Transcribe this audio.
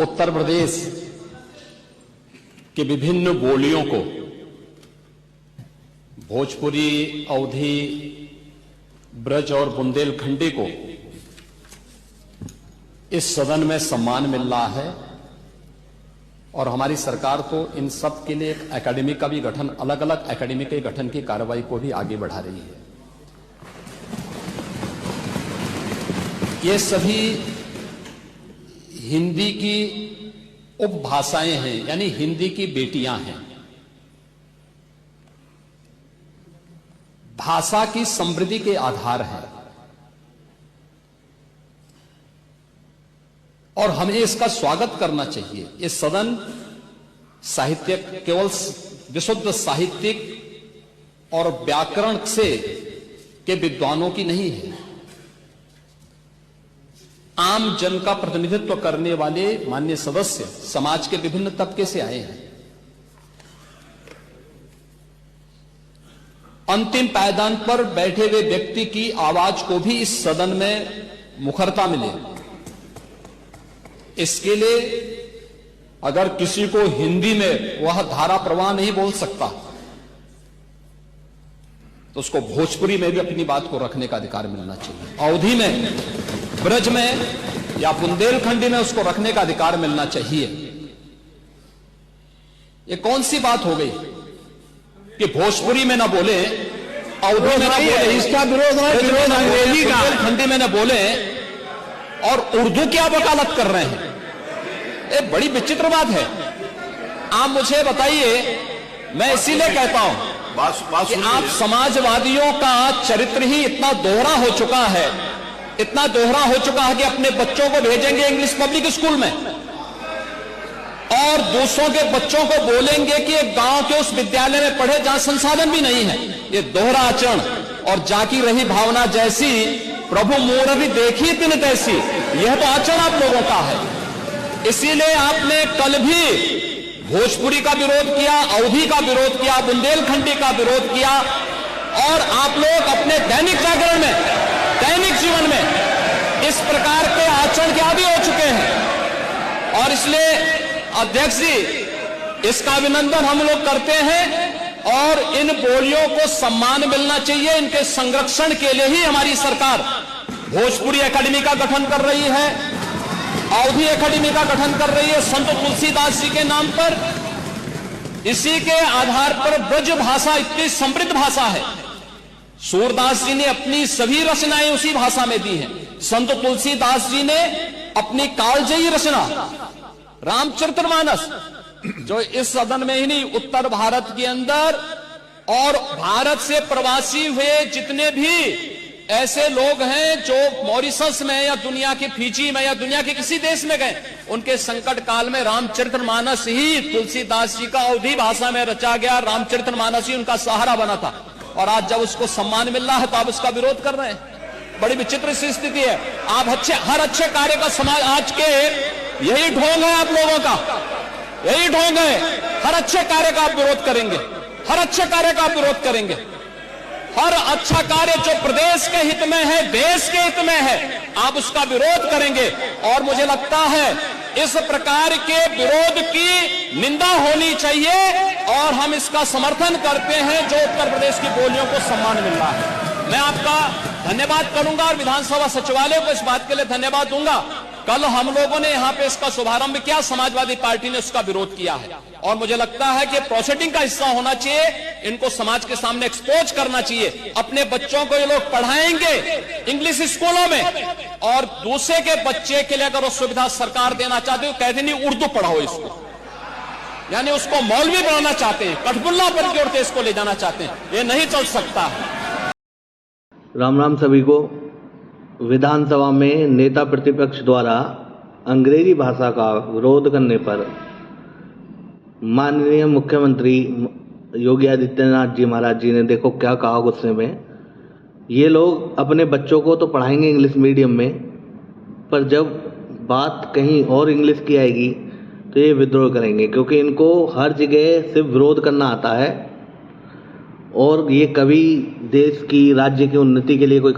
उत्तर प्रदेश के विभिन्न बोलियों को, भोजपुरी, अवधी, ब्रज और बुंदेलखंडी को इस सदन में सम्मान मिल रहा है और हमारी सरकार तो इन सब के लिए एक एकेडमी का भी गठन, अलग अलग एकेडमी के गठन की कार्रवाई को भी आगे बढ़ा रही है। ये सभी हिंदी की उपभाषाएं हैं, यानी हिंदी की बेटियां हैं। भाषा की समृद्धि के आधार हैं और हमें इसका स्वागत करना चाहिए। ये सदन साहित्य केवल विशुद्ध साहित्यिक और व्याकरण से के विद्वानों की नहीं है, आम जन का प्रतिनिधित्व करने वाले माननीय सदस्य समाज के विभिन्न तबके से आए हैं। अंतिम पायदान पर बैठे हुए व्यक्ति की आवाज को भी इस सदन में मुखरता मिले, इसके लिए अगर किसी को हिंदी में वह धारा प्रवाह नहीं बोल सकता तो उसको भोजपुरी में भी अपनी बात को रखने का अधिकार मिलना चाहिए, अवधी में, ब्रज में या बुंदेलखंडी में उसको रखने का अधिकार मिलना चाहिए। ये कौन सी बात हो गई कि भोजपुरी में ना बोले, अवधी में ना बोले, इसका विरोध अंग्रेजी का, बुंदेलखंडी में ना बोले और उर्दू की आप वकालत कर रहे हैं। ये बड़ी विचित्र बात है। आप मुझे बताइए, मैं इसीलिए कहता हूं कि आप समाजवादियों का चरित्र ही इतना दोहरा हो चुका है, इतना दोहरा हो चुका है कि अपने बच्चों को भेजेंगे इंग्लिश पब्लिक स्कूल में और दूसरों के बच्चों को बोलेंगे कि एक गांव के उस विद्यालय में पढ़े जहां संसाधन भी नहीं है। ये दोहरा आचरण और जाकी रही भावना जैसी प्रभु मूर्ति देखी तिन तैसी, यह तो आचरण आप लोगों का है। इसीलिए आपने कल भी भोजपुरी का विरोध किया, अवधी का विरोध किया, बुंदेलखंडी का विरोध किया और आप लोग अपने दैनिक जागरण में, दैनिक जीवन में इस प्रकार के आचरण के आदी हो चुके हैं। और इसलिए अध्यक्ष जी, इसका अभिनंदन हम लोग करते हैं और इन बोलियों को सम्मान मिलना चाहिए। इनके संरक्षण के लिए ही हमारी सरकार भोजपुरी एकेडमी का गठन कर रही है, अवधी एकेडमी का गठन कर रही है संत तुलसीदास जी के नाम पर। इसी के आधार पर ब्रज भाषा इतनी समृद्ध भाषा है। सूरदास जी ने अपनी सभी रचनाएं उसी भाषा में दी हैं। संत तुलसीदास जी ने अपनी कालजयी रचना रामचरितमानस, जो इस सदन में ही नहीं, उत्तर भारत के अंदर और भारत से प्रवासी हुए जितने भी ऐसे लोग हैं जो मॉरिशस में या दुनिया के फिजी में या दुनिया के किसी देश में गए, उनके संकट काल में रामचरितमानस ही तुलसीदास जी का अवधी भाषा में रचा गया रामचरितमानस ही उनका सहारा बना था। और आज जब उसको सम्मान मिल रहा है तो आप उसका विरोध कर रहे हैं। बड़ी विचित्र सी स्थिति है। आप हर अच्छे कार्य का समाज, आज के यही ढोंग है आप लोगों का, यही ढोंग है। हर अच्छे कार्य का आप विरोध करेंगे, हर अच्छे कार्य का आप विरोध करेंगे। हर अच्छा कार्य जो प्रदेश के हित में है, देश के हित में है, आप उसका विरोध करेंगे। और मुझे लगता है इस प्रकार के विरोध की निंदा होनी चाहिए और हम इसका समर्थन करते हैं जो उत्तर प्रदेश की बोलियों को सम्मान मिल रहा है। मैं आपका धन्यवाद करूंगा और विधानसभा सचिवालय को इस बात के लिए धन्यवाद दूंगा। कल हम लोगों ने यहां पे इसका शुभारंभ किया, समाजवादी पार्टी ने उसका विरोध किया है और मुझे लगता है कि प्रोसीडिंग का हिस्सा होना चाहिए। इनको समाज के सामने एक्सपोज करना चाहिए। अपने बच्चों को ये लोग पढ़ाएंगे इंग्लिश स्कूलों में और दूसरे के बच्चे के लिए अगर वो सुविधा सरकार देना चाहते हो, कहते नहीं उर्दू पढ़ाओ इसको, यानी उसको मौलवी बनाना चाहते हैं, कठपुल्ला पर की ओर देश को ले जाना चाहते हैं। ये नहीं चल सकता। राम राम सभी को। विधानसभा में नेता प्रतिपक्ष द्वारा अंग्रेजी भाषा का विरोध करने पर माननीय मुख्यमंत्री योगी आदित्यनाथ जी महाराज जी ने देखो क्या कहा गुस्से में। ये लोग अपने बच्चों को तो पढ़ाएंगे इंग्लिश मीडियम में, पर जब बात कहीं और इंग्लिश की आएगी तो ये विद्रोह करेंगे, क्योंकि इनको हर जगह सिर्फ विरोध करना आता है और ये कभी देश की, राज्य की उन्नति के लिए कोई